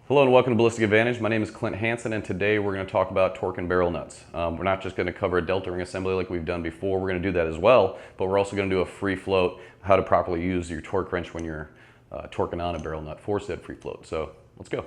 Hello and welcome to Ballistic Advantage. My name is Clint and today we're going to talk about torque and barrel nuts. We're not just going to cover a delta ring assembly like we've done before. We're going to do that as well, but we're also going to do a free float, how to properly use your torque wrench when you're torquing on a barrel nut for said free float. So let's go.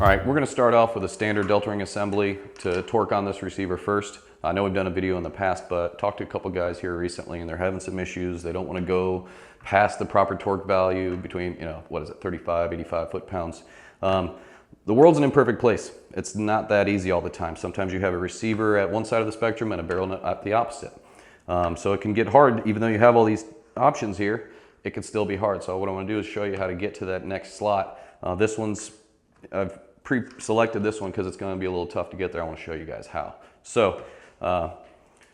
All right, we're going to start off with a standard delta ring assembly to torque on this receiver first. I know we've done a video in the past, but talked to a couple guys here recently and they're having some issues. They don't want to go past the proper torque value between, 35, 85 foot-pounds. The world's an imperfect place. It's not that easy all the time. Sometimes you have a receiver at one side of the spectrum and a barrel nut at the opposite. So it can get hard, even though you have all these options here, it can still be hard. So what I want to do is show you how to get to that next slot. This one's, I've pre-selected this one because it's going to be a little tough to get there. I want to show you guys how. So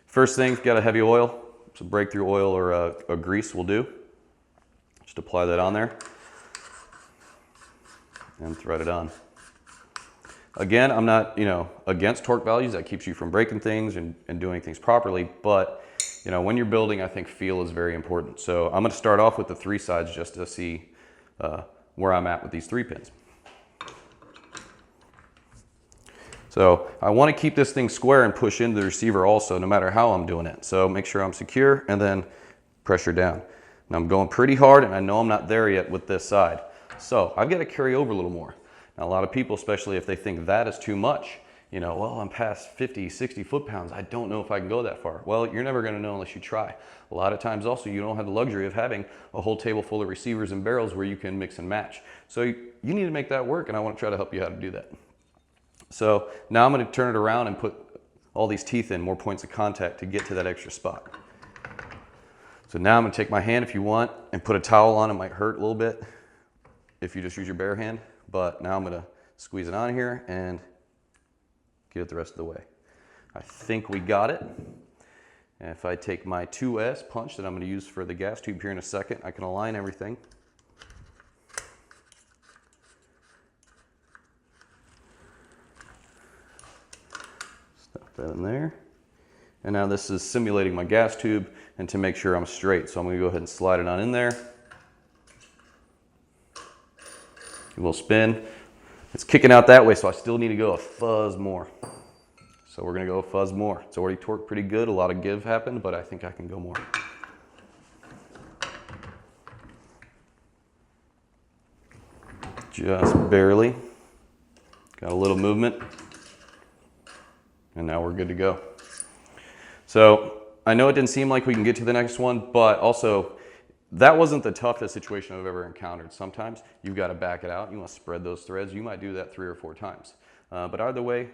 first thing, if you've got a heavy oil, some breakthrough oil or a grease will do. Just apply that on there and thread it on. Again, I'm not against torque values. That keeps you from breaking things and doing things properly, but when you're building, I think feel is very important. So I'm going to start off with the 3 sides just to see where I'm at with these 3 pins. So I want to keep this thing square and push into the receiver also, no matter how I'm doing it. So make sure I'm secure and then pressure down. Now I'm going pretty hard and I know I'm not there yet with this side. So I've got to carry over a little more. Now a lot of people, especially if they think that is too much, well, I'm past 50, 60 foot-pounds. I don't know if I can go that far. Well, you're never going to know unless you try. A lot of times also you don't have the luxury of having a whole table full of receivers and barrels where you can mix and match. So you need to make that work and I want to try to help you how to do that. So now I'm going to turn it around and put all these teeth in, more points of contact to get to that extra spot. So now I'm going to take my hand if you want and put a towel on. It might hurt a little bit if you just use your bare hand, but now I'm going to squeeze it on here and get it the rest of the way. I think we got it. And if I take my 2S punch that I'm going to use for the gas tube here in a second, I can align everything. That in there. And now this is simulating my gas tube and to make sure I'm straight. So I'm going to go ahead and slide it on in there. A little spin. It's kicking out that way, so I still need to go a fuzz more. So we're going to go a fuzz more. It's already torqued pretty good. A lot of give happened, but I think I can go more. Just barely. Got a little movement. And now we're good to go. So I know it didn't seem like we can get to the next one, but also that wasn't the toughest situation I've ever encountered. Sometimes you've got to back it out. You want to spread those threads. You might do that 3 or 4 times. But either way,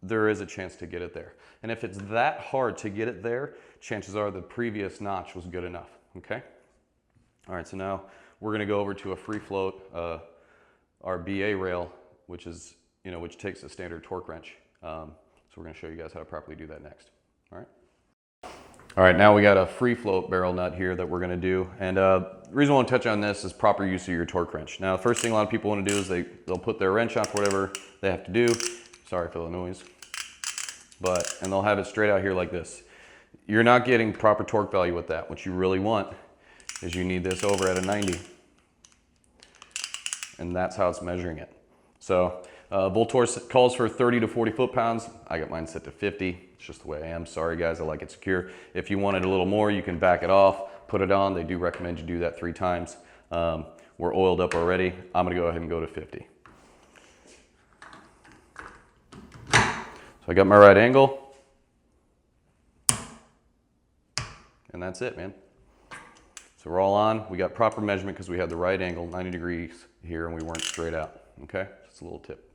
there is a chance to get it there. And if it's that hard to get it there, chances are the previous notch was good enough, okay? All right, so now we're going to go over to a free float, our BA rail, which is, which takes a standard torque wrench. So we're going to show you guys how to properly do that next. All right. All right, now we got a free float barrel nut here that we're going to do. And the reason I want to touch on this is proper use of your torque wrench. Now, the first thing a lot of people want to do is they'll put their wrench on for whatever they have to do. Sorry for the noise. And they'll have it straight out here like this. You're not getting proper torque value with that. What you really want is you need this over at a 90. And that's how it's measuring it. So Voltor calls for 30 to 40 foot-pounds. I got mine set to 50. It's just the way I am. Sorry guys, I like it secure. If you wanted a little more, you can back it off, put it on. They do recommend you do that 3 times. We're oiled up already. I'm gonna go ahead and go to 50. So I got my right angle. And that's it, man. So we're all on. We got proper measurement because we had the right angle, 90 degrees here, and we weren't straight out, okay? Just a little tip.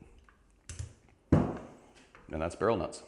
And that's barrel nuts.